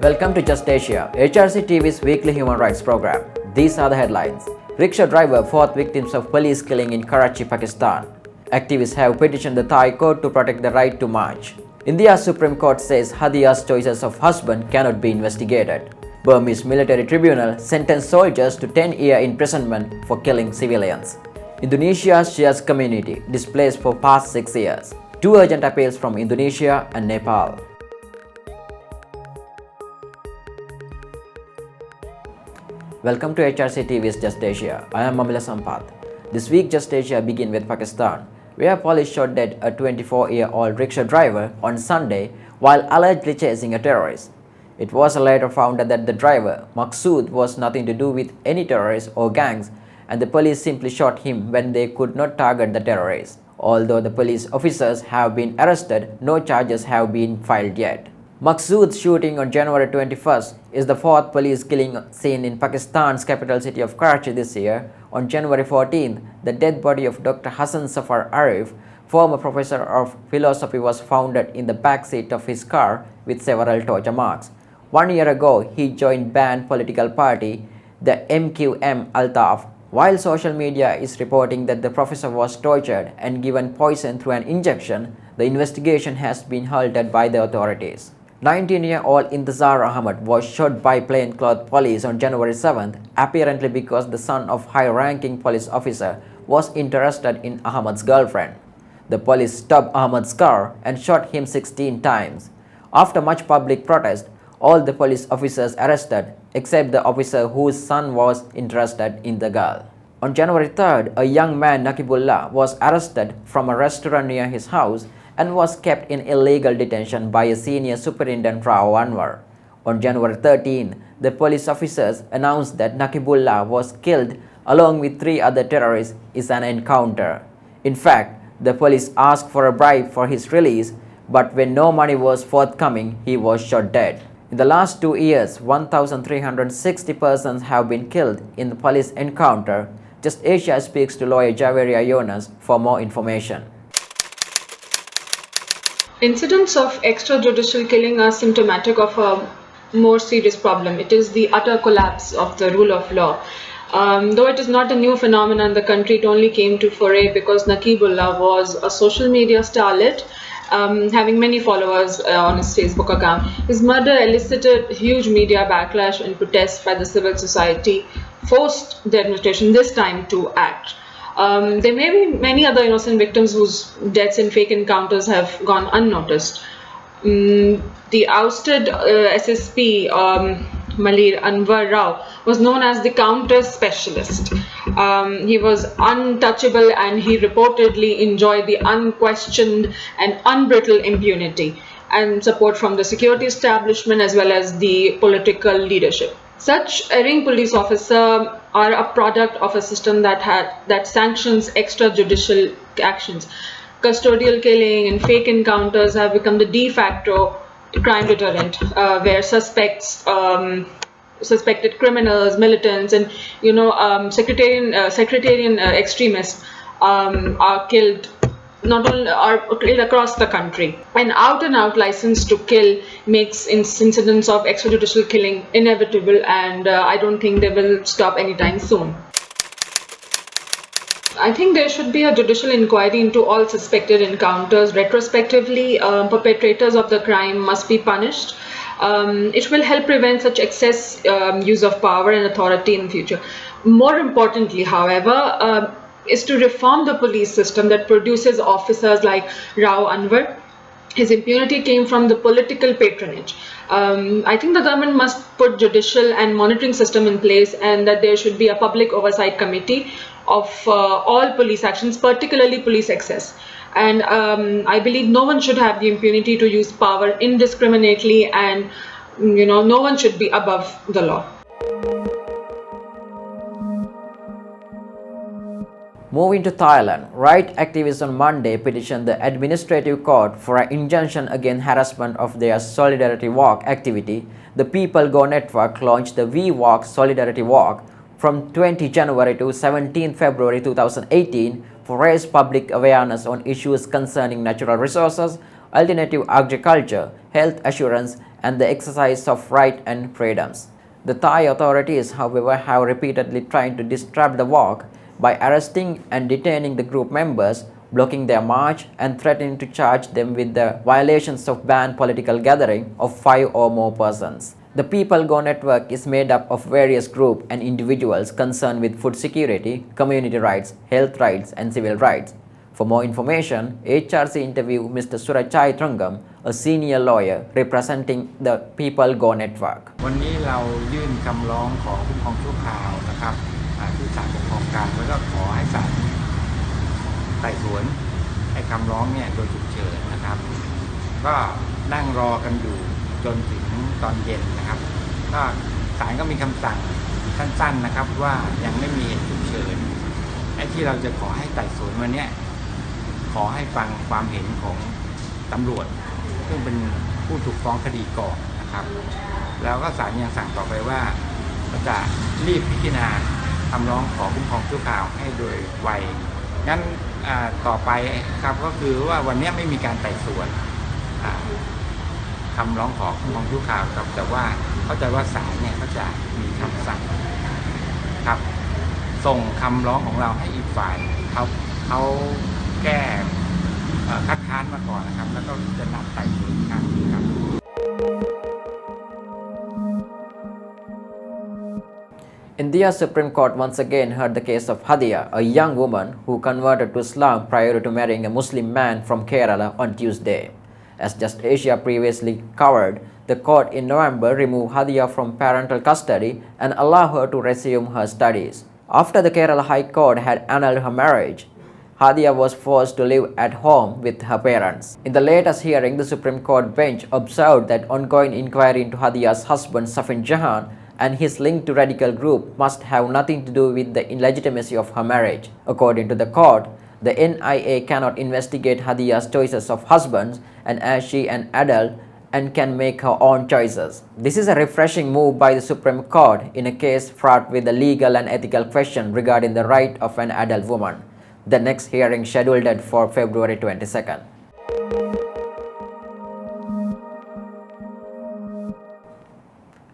Welcome to Just Asia, AHRC TV's weekly human rights program. These are the headlines. Rickshaw driver fourth victims of police killing in Karachi, Pakistan. Activists have petitioned the Thai court to protect the right to march. India's Supreme Court says Hadia's choices of husband cannot be investigated. Burmese military tribunal sentenced soldiers to 10-year imprisonment for killing civilians. Indonesia's Shias community displaced for past 6 years. Two urgent appeals from Indonesia and Nepal. Welcome to HRC TV's Just Asia. I am Mamila Sampath. This week Just Asia begins with Pakistan, where police shot dead a 24-year-old rickshaw driver on Sunday while allegedly chasing a terrorist. It was later found that the driver, Maqsood, was nothing to do with any terrorists or gangs, and the police simply shot him when they could not target the terrorist. Although the police officers have been arrested, no charges have been filed yet. Maqsood's shooting on January 21st is the fourth police killing seen in Pakistan's capital city of Karachi this year. On January 14th, the dead body of Dr. Hassan Safar Arif, former professor of philosophy, was found in the back seat of his car with several torture marks. 1 year ago, he joined banned political party, the MQM Altaf. While social media is reporting that the professor was tortured and given poison through an injection, the investigation has been halted by the authorities. 19-year-old Intizar Ahmad was shot by plainclothes police on January 7th, apparently because the son of high-ranking police officer was interested in Ahmad's girlfriend. The police stopped Ahmad's car and shot him 16 times. After much public protest, all the police officers arrested except the officer whose son was interested in the girl. On January 3rd, a young man, Nakibullah, was arrested from a restaurant near his house and was kept in illegal detention by a senior superintendent, Rao Anwar. On January 13, the police officers announced that Nakibullah was killed along with 3 other terrorists in an encounter. In fact, the police asked for a bribe for his release, but when no money was forthcoming, he was shot dead. In the last 2 years, 1,360 persons have been killed in the police encounter. Just Asia speaks to Lawyer Javeria Younes for more information. Incidents of extrajudicial killing are symptomatic of a more serious problem. It is the utter collapse of the rule of law. Though it is not a new phenomenon in the country, it only came to foray because Nakibullah was a social media starlet, having many followers on his Facebook account. His murder elicited huge media backlash and protests by the civil society, forced the administration this time to act. There may be many other innocent victims whose deaths in fake encounters have gone unnoticed. The ousted SSP Malir Anwar Rao was known as the counter specialist. He was untouchable and he reportedly enjoyed the unquestioned and unbrittled impunity and support from the security establishment as well as the political leadership. Such erring police officers are a product of a system that sanctions extrajudicial actions. Custodial killing and fake encounters have become the de facto crime deterrent, where suspected criminals, militants, and sectarian extremists are killed. Not only are killed across the country. An out-and-out license to kill makes incidents of extrajudicial killing inevitable, and I don't think they will stop anytime soon. I think there should be a judicial inquiry into all suspected encounters. Retrospectively, perpetrators of the crime must be punished. It will help prevent such excess use of power and authority in the future. More importantly, however, is to reform the police system that produces officers like Rao Anwar. His impunity came from the political patronage. I think the government must put judicial and monitoring system in place, and that there should be a public oversight committee of all police actions, particularly police excess. And I believe no one should have the impunity to use power indiscriminately, and no one should be above the law. Moving to Thailand, right activists on Monday petitioned the administrative court for an injunction against harassment of their Solidarity Walk activity. The People Go Network launched the We Walk Solidarity Walk from 20 January to 17 February 2018 for raise public awareness on issues concerning natural resources, alternative agriculture, health assurance, and the exercise of rights and freedoms. The Thai authorities, however, have repeatedly tried to disrupt the walk by arresting and detaining the group members, blocking their march, and threatening to charge them with the violations of banned political gathering of 5 or more persons. The People Go network is made up of various groups and individuals concerned with food security, community rights, health rights, and civil rights. For more information, AHRC interviewed Mr. Surachai Trongngam, a senior lawyer representing the People Go network. วันนี้เรายื่นคำร้องขอคุ้มครองชั่วคราวนะครับที่ศาลปกครองกลางแล้วก็ขอให้ศาลไต่สวนให้คำร้องเนี่ยโดยฉุกเฉินนะครับก็นั่งรอกันอยู่จนถึงตอนเย็นนะครับก็ศาลก็มีคำสั่งสั้นๆนะครับว่ายังไม่มีเหตุฉุกเฉินไอ้ที่เราจะขอให้ไต่สวนวันนี้ขอให้ฟังความเห็นของตำรวจซึ่งเป็นผู้ถูกฟ้องคดีก่อนนะครับแล้วก็ศาลยังสั่งต่อไปว่าจะรีบพิจารณาคำร้องขอคุ้มครองชั่วคราวให้โดยไวงั้นต่อไปครับก็คือว่าวันนี้ไม่มีการไต่สวนคำร้องขอคุ้มครองชั่วคราวครับแต่ว่าเข้าใจว่าศาลเนี่ยก็จะมีคำสั่งครับส่งคำร้องของเราให้อีกฝ่ายเขาแก้คัดค้านมาก่อนนะครับแล้วก็จะนัดไต่สวนอีกครั้งครับ India's Supreme Court once again heard the case of Hadia, a young woman who converted to Islam prior to marrying a Muslim man from Kerala on Tuesday. As Just Asia previously covered, the court in November removed Hadia from parental custody and allowed her to resume her studies. After the Kerala High Court had annulled her marriage, Hadia was forced to live at home with her parents. In the latest hearing, the Supreme Court bench observed that ongoing inquiry into Hadia's husband Safin Jahan and his link to radical group must have nothing to do with the illegitimacy of her marriage. According to the court, the NIA cannot investigate Hadia's choices of husbands and as she an adult and can make her own choices. This is a refreshing move by the Supreme Court in a case fraught with the legal and ethical question regarding the right of an adult woman. The next hearing scheduled for February 22nd.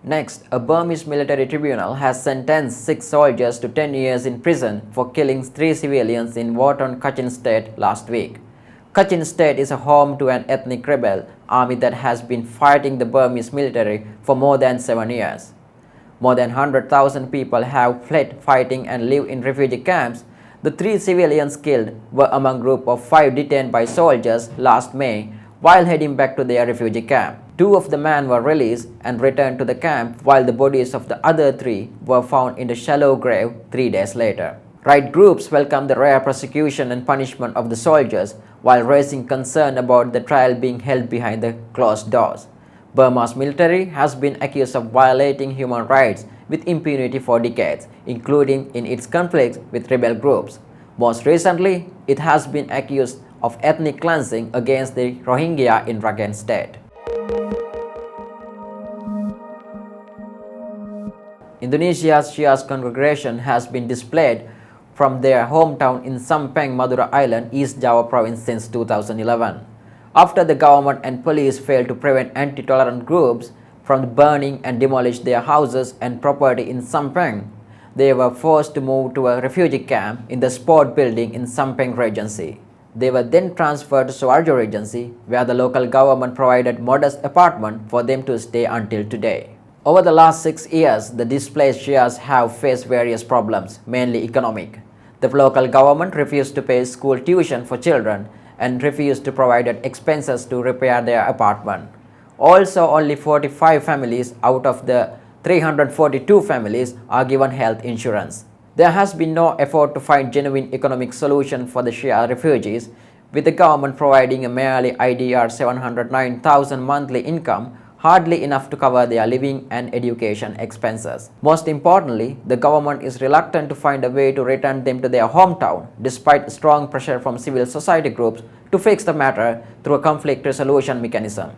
Next, a Burmese military tribunal has sentenced 6 soldiers to 10 years in prison for killing 3 civilians in war-torn Kachin state last week. Kachin state is a home to an ethnic rebel army that has been fighting the Burmese military for more than 7 years. More than 100,000 people have fled fighting and live in refugee camps. The 3 civilians killed were among a group of 5 detained by soldiers last May while heading back to their refugee camp. 2 of the men were released and returned to the camp while the bodies of the other 3 were found in the shallow grave 3 days later. Right groups welcomed the rare prosecution and punishment of the soldiers while raising concern about the trial being held behind the closed doors. Burma's military has been accused of violating human rights with impunity for decades, including in its conflicts with rebel groups. Most recently, it has been accused of ethnic cleansing against the Rohingya in Rakhine State. Indonesia's Shia's congregation has been displaced from their hometown in Sampang, Madura Island, East Java province since 2011. After the government and police failed to prevent anti-tolerant groups from burning and demolish their houses and property in Sampang, they were forced to move to a refugee camp in the sport building in Sampang Regency. They were then transferred to Suarjo Regency, where the local government provided modest apartment for them to stay until today. Over the last 6 years, the displaced Shias have faced various problems, mainly economic. The local government refused to pay school tuition for children and refused to provide expenses to repair their apartment. Also, only 45 families out of the 342 families are given health insurance. There has been no effort to find genuine economic solution for the Shia refugees, with the government providing a merely IDR 709,000 monthly income, hardly enough to cover their living and education expenses. Most importantly, the government is reluctant to find a way to return them to their hometown, despite strong pressure from civil society groups to fix the matter through a conflict resolution mechanism.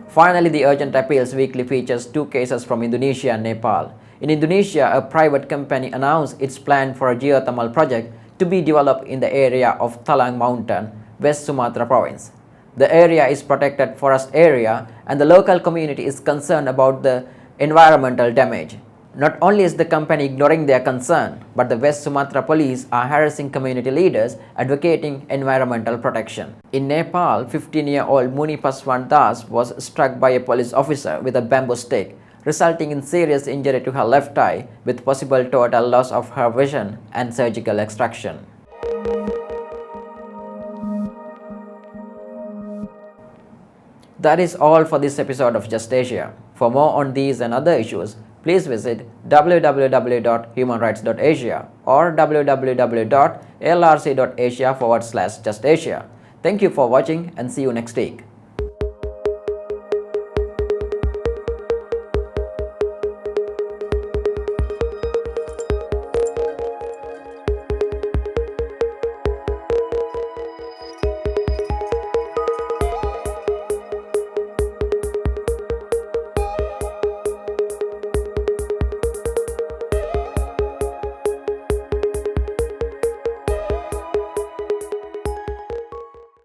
Finally, the Urgent Appeals Weekly features 2 cases from Indonesia and Nepal. In Indonesia, a private company announced its plan for a geothermal project to be developed in the area of Talang Mountain, West Sumatra province. The area is protected forest area and the local community is concerned about the environmental damage. Not only is the company ignoring their concern, but the West Sumatra police are harassing community leaders advocating environmental protection. In Nepal, 15-year-old Muni Paswan Das was struck by a police officer with a bamboo stick, resulting in serious injury to her left eye with possible total loss of her vision and surgical extraction. That is all for this episode of Just Asia. For more on these and other issues, please visit www.humanrights.asia or www.alrc.asia/justasia. Thank you for watching and see you next week.